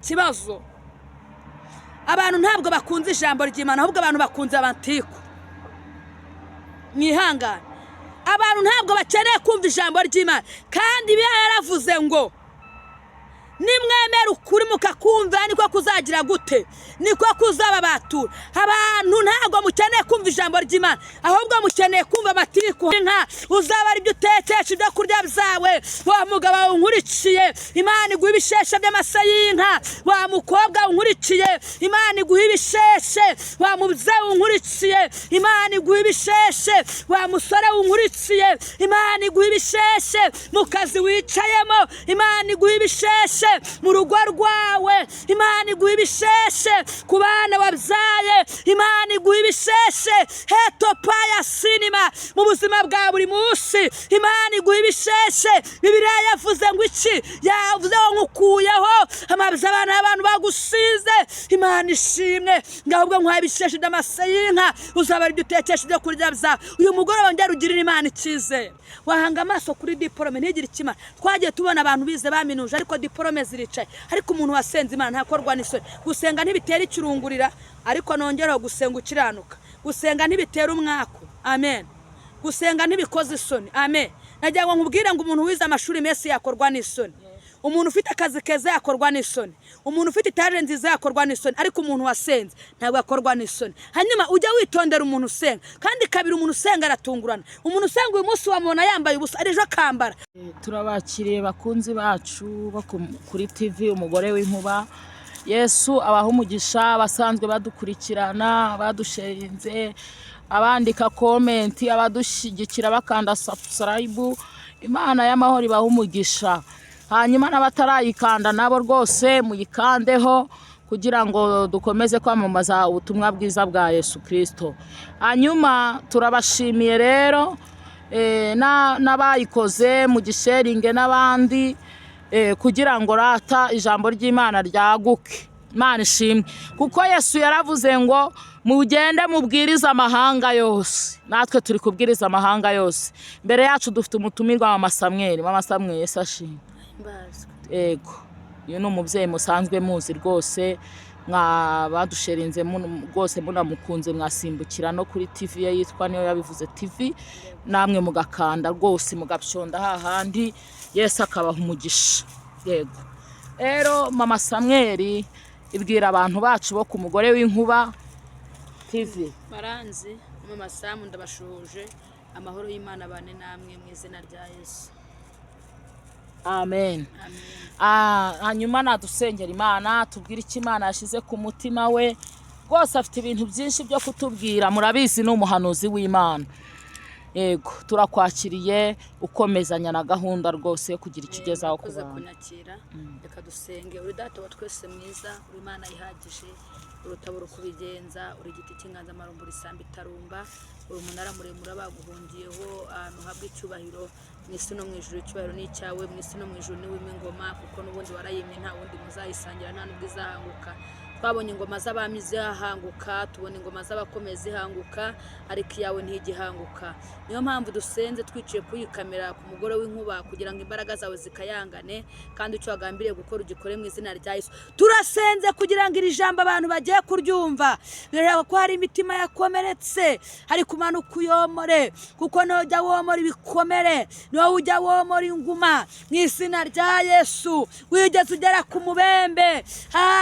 kibazo abantu ntabwo bakunze ijambo ry'Imana ahubwo abantu bakunze amatiku. Mwihangane, abantu ntabwo bakeneye kumva ijambo ry'Imana, kandi Bibiliya yaravuze ngo nimwemera ukuri mukakumva niko kuzagira gute, niko kuzaba batura. Abantu ntabwo mukeneye kumva ijambo ry'Imana ahubwo mukeneye kumva amatiku. Nka uzaba ari byo utekesha ibyo kurya byawe, wa mugabo unkurikiye Imana iguha ibisheshe by'amasa y'inka, wa mukobwa unkurikiye Imana iguha ibisheshe, wa mubyeyi unkurikiye Imana iguha ibisheshe, wa musore unkurikiye Imana iguha ibisheshe, mu kazi wicayemo Imana iguha ibisheshe, mu rugo rwawe Imana iguha ibisheshe, ku bana wabyaye Imana iguha ibisheshe, heto paya sinima mu buzima bwa buri munsi Imana iguha ibisheshe. Bibiliya yavuze ngo iki? Yavuze ngo nkukuyeho amabya abantu bagusize. Imana ishimwe, ngahubwo nkwaye ibisheshe by'amase y'inka, uzaba ari byo utekesha ibyo kurya byawe. Uyu mugore wongera ugirira Imana icyizere, wahanga amaso kuri diporome ntigire ikimara. Twagiye tubona abantu bize baminuje ariko diporome ziricaye, ariko umuntu wasenze Imana ntakorwa n'isoni. Gusenga ntibitera ikirungurira, ariko nongeraho gusenga ukiranuka. Gusenga ntibitera umwako, amen. Gusenga ntibikoze isoni, amen. Nagira ngo nkubwire ngo umuntu wize amashuri menshi yakorwa n'isoni, umuntu ufite akazi keza yakorwa n'isoni, umuntu ufite itaje nziza yakorwa n'isoni, ariko umuntu wasenze ntabwo yakorwa n'isoni. Hanyuma ujya witondera umuntu usenga, kandi kabiri umuntu usenga aratungurana. Umuntu usenga uyu munsi wamubona yambaye ubusa ejo akambara. Turabakiriye bakunzi bacu kuri TV Umugore w'Inkuba. Yesu abaha umugisha, basanzwe badukurikirana, badusharinze, abandika comment, abadushigikira bakanda subscribe. Imana y'amahoro ibaha umugisha. Hanyuma n'abatarayikanda nabo rwose muyikandeho kugira ngo dukomeze kwamamaza ubutumwa bwiza bwa Yesu Kristo. Hanyuma turabashimiye rero n'abayikoze mu gisheringe n'abandi kugira ngo rata ijambo ry'Imana ryaguke. Imana ishimwe, kuko Yesu yaravuze ngo mugende mubwiriza amahanga yose. Natwe turi kubwiriza amahanga yose. Mbere yacu dufite umutumirwa Mama Samuel. Mama Samuel Yesu ashimwe. Ego, uyu ni umubyeyi musanzwe muzi rwose, badusherinze rwose munamukunze, mwasimbukira no kuri TV ye yitwa Niyo Yabivuze TV, namwe mugakanda rwose mugapshonda hahandi Yesu akabaha umugisha. Yego rero Mama Samuel ibwira abantu bacu bo ku Mugore w'Inkuba TV. Baranzi Mama Samu ndabashuje, amahoro y'Imana bane namwe mu izina rya Yesu. Amen. Hanyuma nadusengera Imana, tubwire icyo Imana yashize ku mutima we. Rwose afite ibintu byinshi byo kutubwira, murabizi ni umuhanuzi w'Imana. Yego, turakwakiriye ukomezanya na gahunda rwose kugira icyo ugezaho ku bantu. Reka dusenge. Uri Data wa twese mwiza, uri Imana ihagije, urutabura kubigenza, uri igiti cy'inganzamarumbu risamba itarumba, uri umunara muremure baguhungiyeho, ahantu habwa icyubahiro mu isi no mu ijuru. Icyubahiro ni icyawe mu isi no mu ijuru, ni w'imwe ngoma, kuko n'ubundi warayimye nta wundi muzayisangira, nta n'ubwo izahanguka. Twabonye ingoma z'abami zihanguka, tubona ingoma z'abakomeye zihanguka, ariko iyawe ntigihanguka. Niyo mpamvu dusenze twiciye kuri kamera ku Mugore w'Inkuba, kugira ngo imbaraga zawe zikayangane, kandi icyo wagambiriye gukora ugikore mu izina rya Yesu. Turasenze kugira ngo iri jambo abantu bagiye kuryumva, bireba ko hari imitima yakomeretse, hari kumanuka uyomore, kuko nojya womora ibikomere, niwo ujya womora inguma mu izina rya Yesu. Wigeze ugera ku mubembe,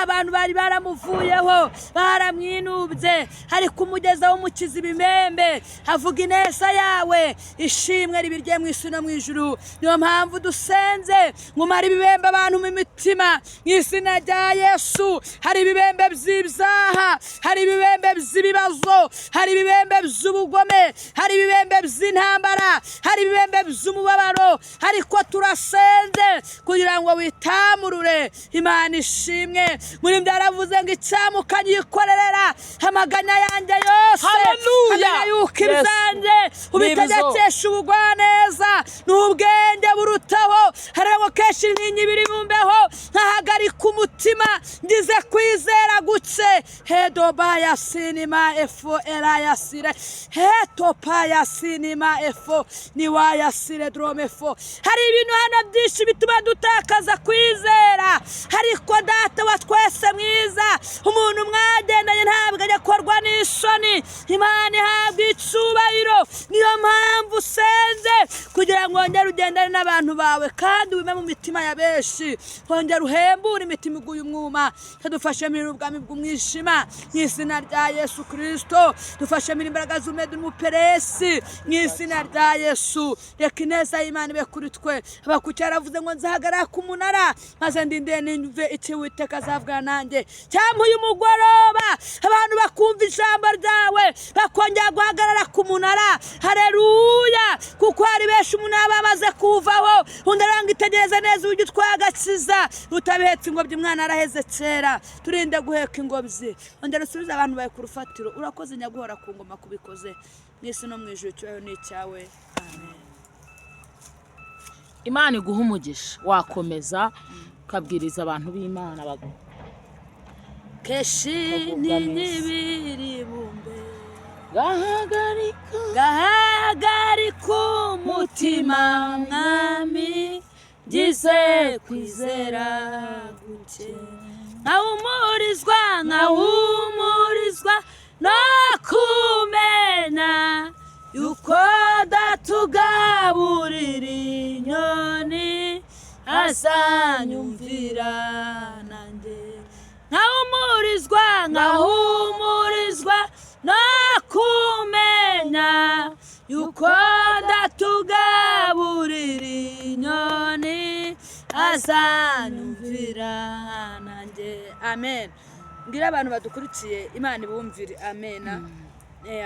abantu bari baramuvuyeho, baramwinubye, hari kumugeza w'umukiza ibimembe, havuga ineza yawe, ishimwe ribirye mu isi no mu ijuru. Niyo mpamvu dusenze ngumara ibibembe abantu mu mitima mu izina rya Yesu. Hari ibibembe by'ibyaha, hari ibibembe by'ibibazo, hari ibibembe by'ubugome, hari ibibembe by'intambara, hari ibibembe by'umubabaro, ariko turasenze kugira ngo witamurure. Imana ishimwe. muri byaravuze ngo icyamu ukanyikorerera amaganya yanjye yose. Haleluya. Amenya yuko ibyanjye ubitegekesha ubugwaneza n'ubwenge burutaho. Hariho kenshi intinyi biri bumbeho nkahagarika umutima ngize kwizera guke. Hedobaya sinima efo erayasire hetopaya sinima efo niwayasire dromefo. Hari ibintu hano byinshi bituma dutakaza kwizera, ariko data wa twese mwiza, umuntu mwagendanye ntabwo ajya korwa n'isoni. Imana ihabwa icubahiro. Niyo mpamvu usenze kugira ngo wongere ugendane n'abantu bawe kandi wime mu mitima ya benshi, wongere uhembure imitima iguye umwuma. Dufashe muri ubwami bw'umwijima mu izina rya Yesu Kristo. Dufashe muri imbaraga z'umwete n'umuperesi mu izina rya Yesu. Reka ineza y'Imana ibe kuri twe. Habakuki yaravuze ngo nzahagarara ku munara maze ndinde nimve icyo Uwiteka azavugana nanjye. Cyangwa uyu mugoroba abantu bakumva ijambo ryawe bakongera guhagarara ku munara. Haleluya. Kuko hari benshi umunara bamaze kuvaho, undi aranga itegereze neza uburyo twagakiza. Utabihetse ingobyi umwana araheze kera. Turinde guheka ingobyi. Ongera usubize abantu bawe ku rufatiro. Urakoze nyaguhora ku ngoma kubikoze mwisi no mu ijuru. Cyawe ni icyawe. Amen. Imana iguha umugisha. Wakomeza ukabwiriza abantu b'Imana bago. Keshi n'ibiri bumbe gahagarika umutima mwami ngize kwizera guke. Nkahumurizwa no kumenya yuko datugaburira inyoni azanyumvira nanjye. Nkahumurizwa no kumenya yuko datugaburira inyoni azanyumvira nanjye. Amen. Ngira abantu badukurikiye Imana ibumvire. Amen.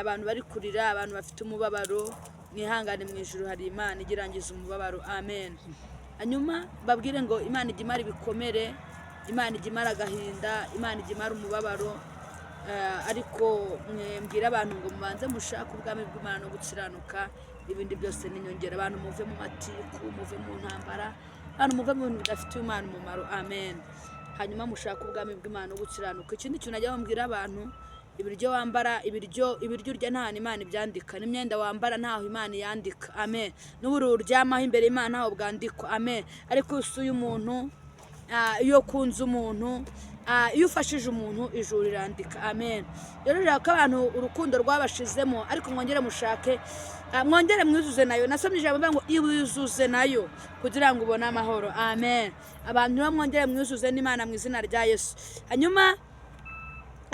Abantu bari kurira, abantu bafite umubabaro, mwihangane mu ijuru hari Imana igirangiza umubabaro. Amen. Hanyuma babwire ngo Imana igimara ibikomere, Imana igimara agahinda, Imana igimara umubabaro. Ariko mbwira abantu ngo mubanze mushaka ubwami bw'Imana no gukiranuka, ibindi byose n'inyongera. Abantu muve mu matiku, muve mu ntambara, abantu muve mu bintu bidafitiye Imana umumaro. Amen. Hanyuma mushaka ubwami bw'Imana no gukiranuka. Ikindi kintu najya mbwira abantu, ibiryo wambara, ibiryo urya nta Imana ibyandika, n'imyenda wambara ntaho Imana yandika. Amen. N'ubururu uryamaho imbere y'Imana ntaho bwandikwa. Amen. Ariko usuye umuntu, iyo kunze umuntu, iyo ufashije umuntu ijuru rirandika. Amen. Rero rero ko abantu urukundo rwabashizemo, ariko mwongere mushake, mwongere mwizuze nayo. Nasomye ijambo ngo iwizuze nayo kugira ngo ubone amahoro. Amen. Abantu mwongere mwizuze n'Imana mu izina rya Yesu. Hanyuma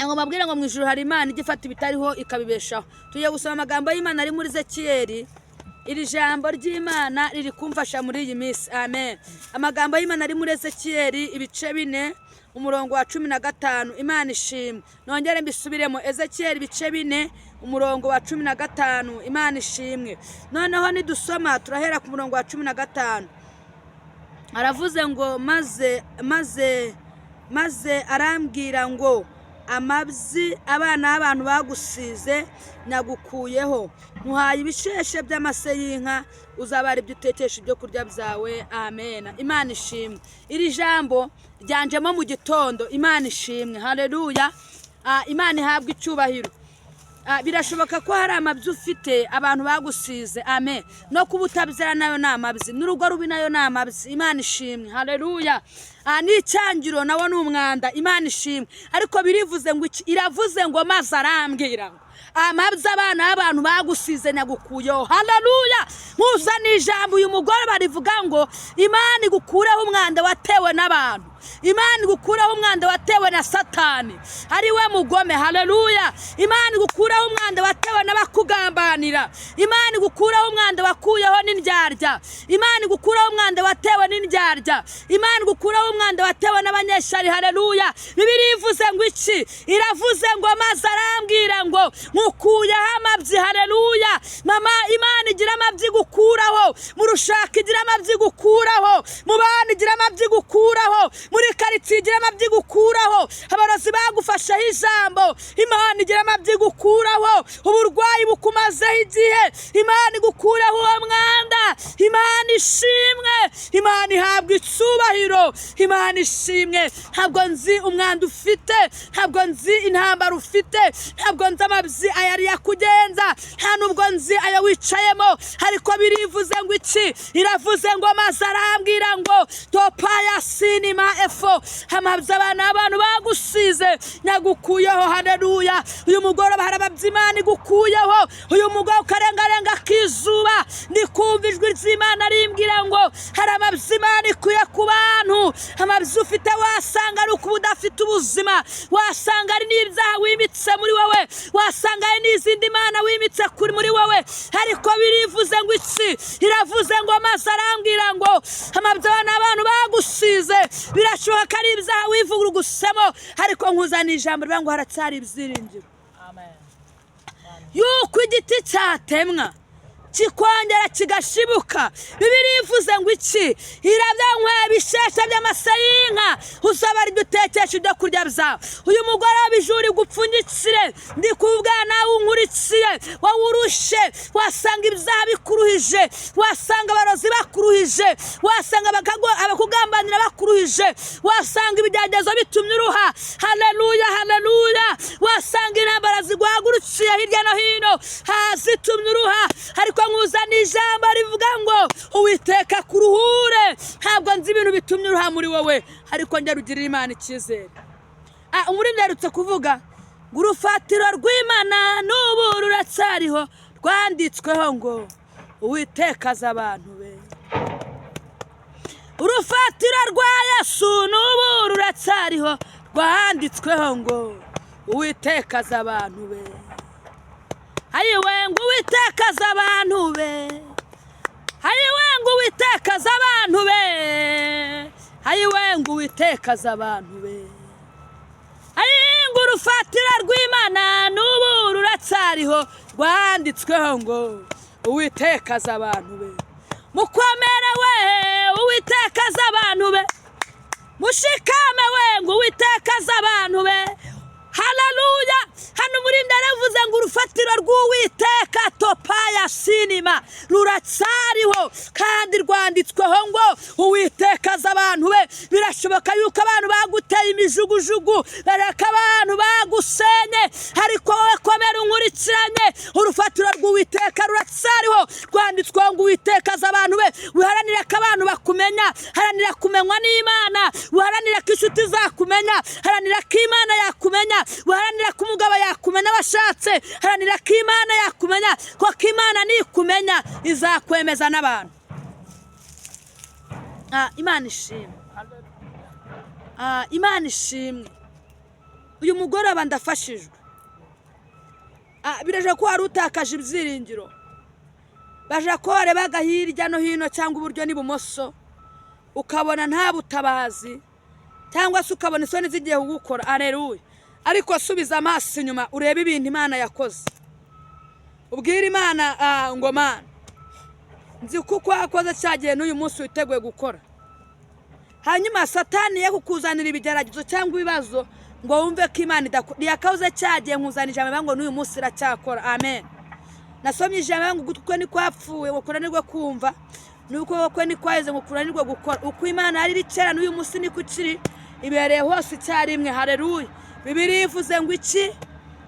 ngo mabwire ngo mu ijuru hari Imana igifata ibitariho ikabibeshaho. Tugiye gusoma amagambo y'Imana ari muri Ezekiyeli. Iri jambo ry'Imana riri kumfasha muri iyi minsi. Amen. Amagambo y'Imana ari muri Ezekiyeli ibice 4 umurongo wa 15. Imana ishimwe. Nongere mbisubiremo. Ezekiyeli ibice 4 umurongo wa 15. Imana ishimwe. Noneho nidusoma turahera ku murongo wa 15. Aravuze ngo maze arambwira ngo amabyi abana b'abantu bagusize nagukuyeho, nkuhaye ibisheshe by'amase y'inka, uzabara ibyo utekesha ibyo kurya byawe. Amen. Imana ishimwe. Iri jambo ryanjemo mu gitondo. Imana ishimwe. Haleluya. Imana ihabwa icyubahiro. Birashoboka ko hari amabyi ufite abantu bagusize. Amen. No kuba utabyara nayo ni amabyi, n'urugo rubi nayo ni amabyi. Imana ishimwe. Haleluya. N'icyangiro nawo ni umwanda. Imana ishimwe. Ariko birivuze ngo iki? Iravuze ngo maze arambwira ngo amabyi abana b'abantu bagusize nagukuyeho. Haleluya. Nkuzana ijambo uyu mugore barivuga ngo Imana igukureho umwanda watewe n'abantu, Imana igukureho umwanda watewe na Satani ari we mugome. Haleluya. Imana igukureho umwanda watewe n'abakugambanira, Imana igukureho umwanda wakuyeho n'indyarya, Imana igukureho umwanda watewe n'indyarya, Imana igukureho umwanda watewe n'abanyeshari. Haleluya. Bibiliya ivuze ngo iki? Iravuze ngo maze arambwira ngo nkukuyeho amabyi. Haleluya. Mama, Imana igira amabyi gukuraho, mu rushaka igira amabyi gukuraho, mu bana igira amabyi gukuraho, muri karitsiye igira amabyi gukuraho, abarozi bagufasheho ijambo, Imana igira amabyi gukuraho, uburwayi bukumazeho igihe, Imana igukuraho uwo mwanda. Imana ishimwe, Imana ihabwa icyubahiro, Imana ishimwe. Ntabwo nzi umwanda ufite, ntabwo nzi intambara ufite, ntabwo nzi amabyi ayari yakugenza, nta nubwo nzi ayo wicayemo, ariko birivuze ngo iki? Iravuze ngo maze arambwira ngo topaya sinima efo, amabyi abantu bagusize nagukuyeho. Haleluya. Uyu mugoroba hari amabyi Imana igukuyeho, uyu mugoroba ukarengarenga akizuba, ndi kumva ijwi ry'Imana rimbwira ngo hari amabyi Imana ikuye ku bantu. Amabyi ufite wasanga ari ukuba udafite ubuzima, wasanga ari n'ibyaha wimitse muri wowe, wasanga ari n'izindi mana wimitse kuri muri wowe, ariko birivuze ngo iki? Iravuze ngo maze arambwira ngo amabyi abantu bagusize birashoboka ari ibyaha wivugurugusemo, ariko nkuzana ijambo rivuga ngo haracyari ibyiringiro. Amen. Yuko igiti cyatemwa kikongera kigashibuka. Bibiliya ivuze ngo iki? Irabyanywa ibisheshe by'amase y'inka, uzaba ari dutekesha ibyo kurya byawe. Uyu mugore w'ibijuri gupfunyikire, ndi kuvuga nawe unkurikiye, wowe urushe, wasanga ibyaha bikuruhije, wasanga abarozi bakuruhije, wasanga abakugambanira bakuruhije, wasanga ibigeragezo bitumye uruha. Haleluya, haleluya. Wasanga intambara ziguhagurukiye hirya no hino zitumye uruha, ariko nkuzana ijambo rivuga ngo Uwiteka kuruhure. Ntabwo nzi ibintu bitumye uruha muri wowe, ariko njya rugirira Imana icyizere. Umuririmbyi aherutse kuvuga ngo urufatiro rw'Imana n'ubu ruracyariho, rwanditsweho ngo Uwiteka azi abantu be. Urufatiro rwa Yesu n'ubu ruracyariho, rwanditsweho ngo Uwiteka azi abantu be. Ayiwe ngo Uwiteka azi abantu be, ayiwe ngo Uwiteka azi abantu be, ayiwe ngo Uwiteka azi abantu be. Ayiwe ngo urufatiro rw'Imana n'ubu ruracyariho, rwanditsweho ngo Uwiteka azi abantu be. Mukomere we, Uwiteka azi abantu be. Mushikame we, ngo Uwiteka azi abantu be. Haleluya. Hano muri ndaravuze ngo urufatiro rw'Uwiteka topaya sinima ruracyariho, kandi rwanditsweho ngo Uwiteka azi abantu be. Birashoboka yuko abantu baguteye imijugujugu, bareka abantu bagusenye, ariko wowe komera unkurikiranye, urufatiro rw'Uwiteka ruracyariho, rwanditsweho ngo Uwiteka azi abantu be. Wiharanira ko abantu bakumenya, haranira kumenywa n'Imana, wiharanira ko inshuti zakumenya, haranira ko Imana yakumenya, wiharanira ko umugabo yakumenya washatse, haranira ko Imana yakumenya, kuko Imana nikumenya izakwemeza n'abantu. Imana ishimwe, Imana ishimwe. Uyu mugoroba ndafashijwe. Biraje ko wari utakaje ibyiringiro, baje ko warebaga hirya no hino cyangwa uburyo n'ibumoso, ukabona nta butabazi, cyangwa se ukabona isoni zigiye kugukora. Haleluya. Ariko subiza amaso inyuma urebe ibintu Imana yakoze, ubwira Imana ngo Mana, nzi kuko wakoze cyagiye n'uyu munsi witeguye gukora. Hanyuma Satani ye kukuzanira ibigeragezo cyangwa ibibazo ngo wumve ko Imana yakavuze cyagiye, nkuzanira ijambo ngo n'uyu munsi iracyakora. Amen. Nasomye ijambo ngo gutwe ni kwapfuye ngo kuranirwe kumva, nuko kwe ni kwaheze ngo kuranirwe gukora. Uko Imana ari rikera n'uyu munsi ni kukiri, ibereye hose icyarimwe. Haleluya. Bibiliya ivuze ngo iki?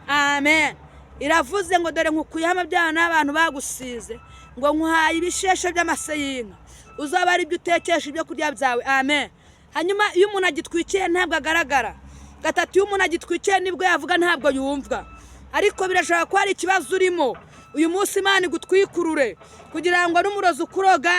Amen. Iravuze ngo dore nkukuyeho amabyaha n'abantu bagusize, ngo nkuhaye ibisheshe by'amase y'inka, uzaba ari ibyo utekesha ibyo kurya byawe. Amen. Hanyuma iyo umuntu agitwikiye ntabwo agaragara. Gatatu, iyo umuntu agitwikiye nibwo yavuga ntabwo yumvwa. Ariko birashobora ko hari ikibazo urimo. Uyu munsi Imana igutwikurure kugira ngo n'umurozi ukuroga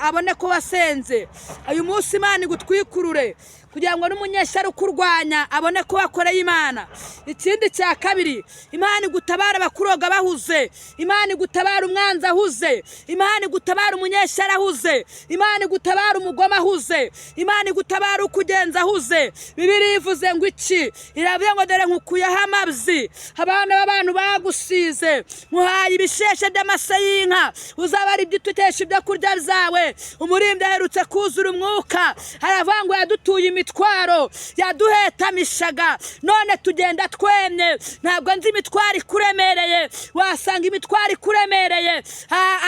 abone ko wasenze. Uyu munsi Imana igutwikurure kugira ngo n'umunyeshyari ukurwanya abone ko wakoreye Imana. Ikindi cya kabiri, Imana igutabara abakuroga bahuze, Imana igutabara umwanzi ahuze, Imana igutabara umunyeshyari ahuze, Imana igutabara umugome ahuze, Imana igutabara ukugenza ahuze. Bibiliya ivuze ngo iki? Iravuye ngo dore nkukuyeho amabyi, abana b'abantu bagusize, nkuhaye ibisheshe by'amase y'inka, uzaba ari ibyo utetesha ibyo kurya byawe. Umuririmbyi aherutse kuzura umwuka aravuga ngo yadutuye imitwaro yaduhetamishaga none tugenda twemye. Ntabwo nzi imitwaro ikuremereye, wasanga imitwaro ikuremereye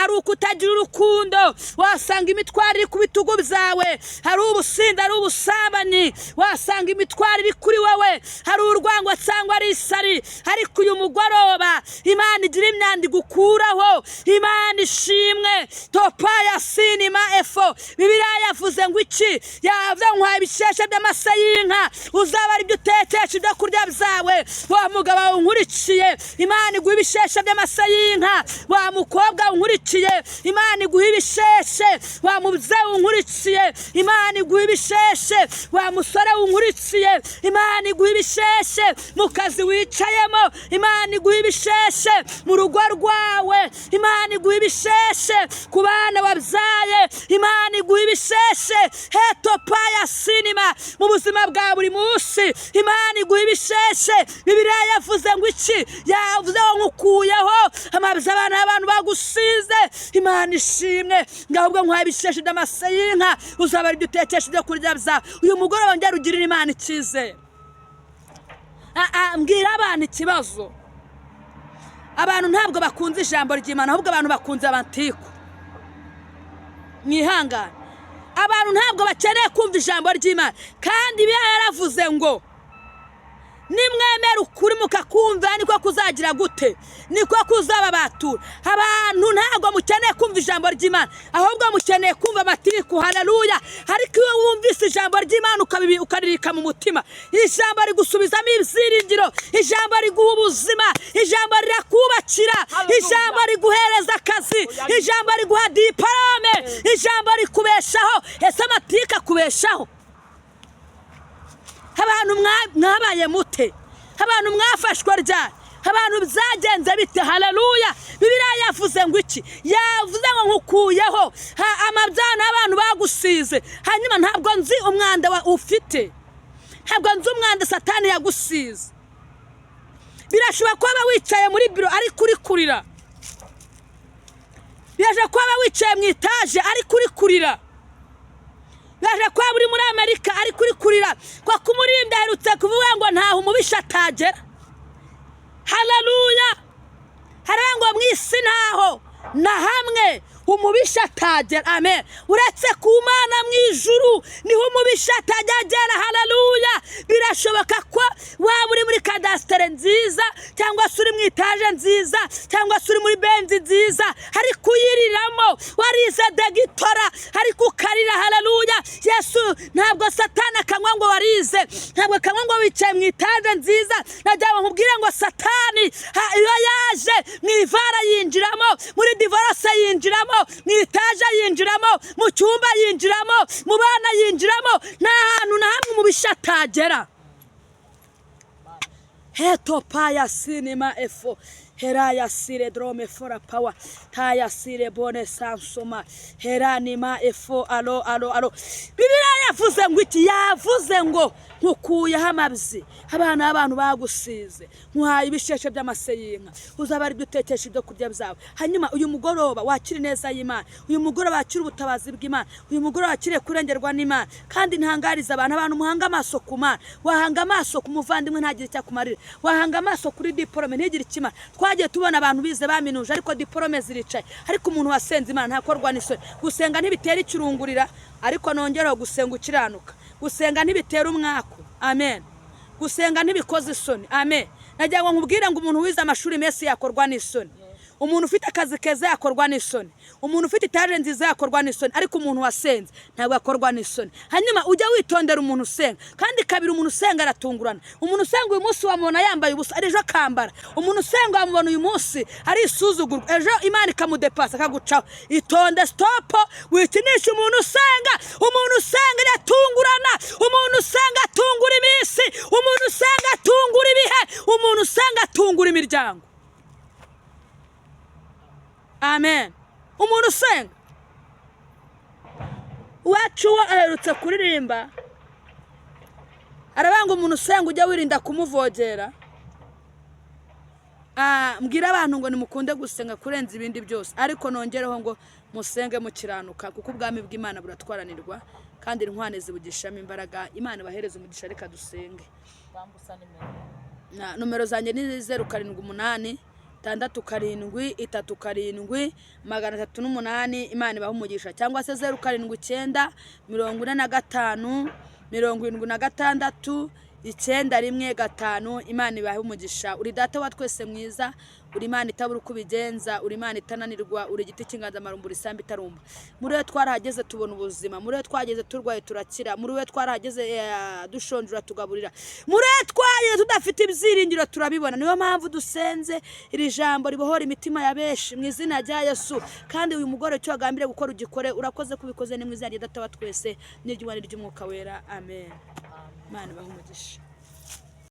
ari ukutagira urukundo, wasanga imitwaro iri ku bitugu byawe, hari ubusinzi, ari ubusambanyi, wasanga imitwaro iri kuri wowe, hari urwango cyangwa ari isari. Ariko uyu mugoroba Imana igira imyanda igukuraho. Imana ishimwe. Topaya sinima efo. Bibiliya yavuze ngo iki? Yavuze ngo ibisheshe by'amase y'inka uzaba ari byo utetesha ibyo kurya byawe. Wa mugabo unkurikiye, Imana iguha ibisheshe by'amase y'inka. Wa mukobwa unkurikiye, Imana iguha ibisheshe. Wa mubyeyi unkurikiye, Imana iguha ibisheshe. Wa musore unkurikiye, Imana iguha ibisheshe. Mu kazi wicayemo, Imana iguha ibisheshe. Mu rugo rwawe, Imana iguha ibisheshe. Ku bana wabyaye, Imana iguha ibisheshe. Hetopaya sinima. Mu buzima bwa buri munsi, Imana iguha ibisheshe. Bibiliya yavuze ngo iki? Yavuze ngo nkukuyeho amabya abana y'abantu bagusize. Imana ishimwe. Ngahubwo nkwaye ibisheshe by'amase y'inka uzaba ari byo utekesha ibyo kurya byawe. Uyu mugoroba ngera ugirira Imana icyizere. Mbwira abantu ikibazo. Abantu ntabwo bakunze ijambo ry'Imana, ahubwo abantu bakunze abantiku. Mwihangane. Abantu ntabwo bakeneye kumva ijambo ry'Imana, kandi Bibiliya yaravuze ngo nimwemera ukuri mukakumva niko kuzagira gute? Niko kuzaba batura. Abantu ntabwo mukeneye kumva ijambo ry'Imana, ahubwo mukeneye kumva amatiku. Haleluya. Ariko iyo wumvise ijambo ry'Imana ukaririka mu mutima, ijambo rigusubizamo ibyiringiro, ijambo riguha ubuzima, ijambo rirakubakira, ijambo riguhereza akazi, ijambo riguha diplome, ijambo rikubeshaho. Ese amatiku akubeshaho? Abantu mwabaye mute? Abantu mwafashwe ryari? Abantu byagenze bite? Haleluya. Bibiliya yavuze ngo iki? Yavuze ngo nkukuyeho amabyana abantu bagusize. Hanyuma ntabwo nzi umwanda ufite, ntabwo nzi umwanda Satani yagusize. Birashoboka ko aba wicaye muri biro ari kuri kurira, birashoboka ko aba wicaye mu etaje ari kuri kurira, yaje kwa buri muri Amerika ari kuri kurira kwa kumuririmbyi aherutse kuvuga ngo ntaho umubisha atagera. Haleluya. Harango mwisi ntaho na hamwe umubisha atagera. Amen. Uretse ku Mana mu ijuru niho umubisha atagera. Haleluya. Birashoboka ko waba uri muri kadastere nziza, cyangwa se uri mu etaje nziza, cyangwa se uri muri benzi nziza, ari kuyiriramo warize degitora, ari kukarira. Haleluya. Yesu ntabwo Satani akanywa ngo warize, ntabwo akanywa ngo wicaye mu etaje nziza. Najyawe nkubwire ngo Satani iyo yaje mu ivara yinjiramo, muri divorce yinjiramo, mu etaje yinjiramo, mu cyumba yinjiramo, mu bana yinjiramo, nta hantu na hamwe umubisha atagera. Hetopaya sinima efo. Heraya sire drome fora power. Taya sire bone sansoma. Heranima efo alo. Bibiliya yavuze ngo iki? Yavuze ngo nkukuyeho amabyi abana abantu bagusize, nkwaye ibisheshe by'amase y'inka uzaba ari byo utekesha ibyo kurya byawe. Hanyuma uyu mugoroba wakire neza y'Imana, uyu mugoroba wakire ubutabazi bw'Imana, uyu mugoroba wakire kurengerwa n'Imana. Kandi ntangariza abantu muhanga amaso ku Mana. Wahanga amaso ku muvandimwe ntagire icyo akumarira, wahanga amaso kuri diplome ntigire ikimara. Twagiye tubona abantu bize baminuje ariko diplome ziricaye, ariko umuntu wasenze Imana ntakorwa n'isoni. Gusenga ntibitera ikirungurira, ariko nongeraho gusenga ukiranuka. Gusenga ntibitera umwako. Amen. Gusenga ntibikoze isoni. Amen. Najya ngo nkubwire ngo umuntu wize amashuri mesi yakorwa n'isoni, umuntu ufite akazi keza yakorwa n'isoni, umuntu ufite etaje nziza yakorwa n'isoni, ariko umuntu wasenze ntabwo yakorwa n'isoni. Hanyuma ujya witondera umuntu usenga, kandi kabiri umuntu usenga aratungurana. Umuntu usenga uyu munsi wamubona yambaye ubusa, ejo akambara. Umuntu usenga wamubona uyu munsi ari isuzugurwa, ejo Imana ikamudepasa akagucaho. Itonde, stop. Wikinisha umuntu usenga. Umuntu usenga iratungurana. Umuntu usenga atungura iminsi, umuntu usenga atungura ibihe, umuntu usenga atungura imiryango. Amen. Umuntu usenga. Wacu aherutse kuririmba arabanga umuntu usenga ujya wirinda kumuvogera. mbwira abantu ngo nimukunde gusenga kurenza ibindi byose, ariko nongereho ngo musenge mukiranuka, kuko ubwami bw'Imana buratwaranirwa kandi intwane zibugishamo imbaraga. Imana ibahereze umugisha. Reka dusenge. Nomero zanjye ni 0786 6 7 378. Imana ibaha umugisha. Cyangwa se 07 9 45 76 Imana ibahe umugisha. Uri data wa twese mwiza, uri Imana itabura uko ubigenza, uri Imana itananirwa, uri igiti cy'inganzamarumbu, uri isambu itarumba. Muri we twarahageze tubona ubuzima, muri we twageze turwaye turakira, muri we twarahageze dushonjura tugaburira, muri we twageze tudafite ibyiringiro turabibona. Niyo mpamvu dusenze iri jambo ribohora imitima ya benshi mu izina rya Yesu. Kandi uyu mugore cyo agambire gukora ugikore, urakoze kubikoze ni mu izina rya data wa twese n'iry'Umwana ry'Umwuka wera. Amen. Imana ibahe umugisha.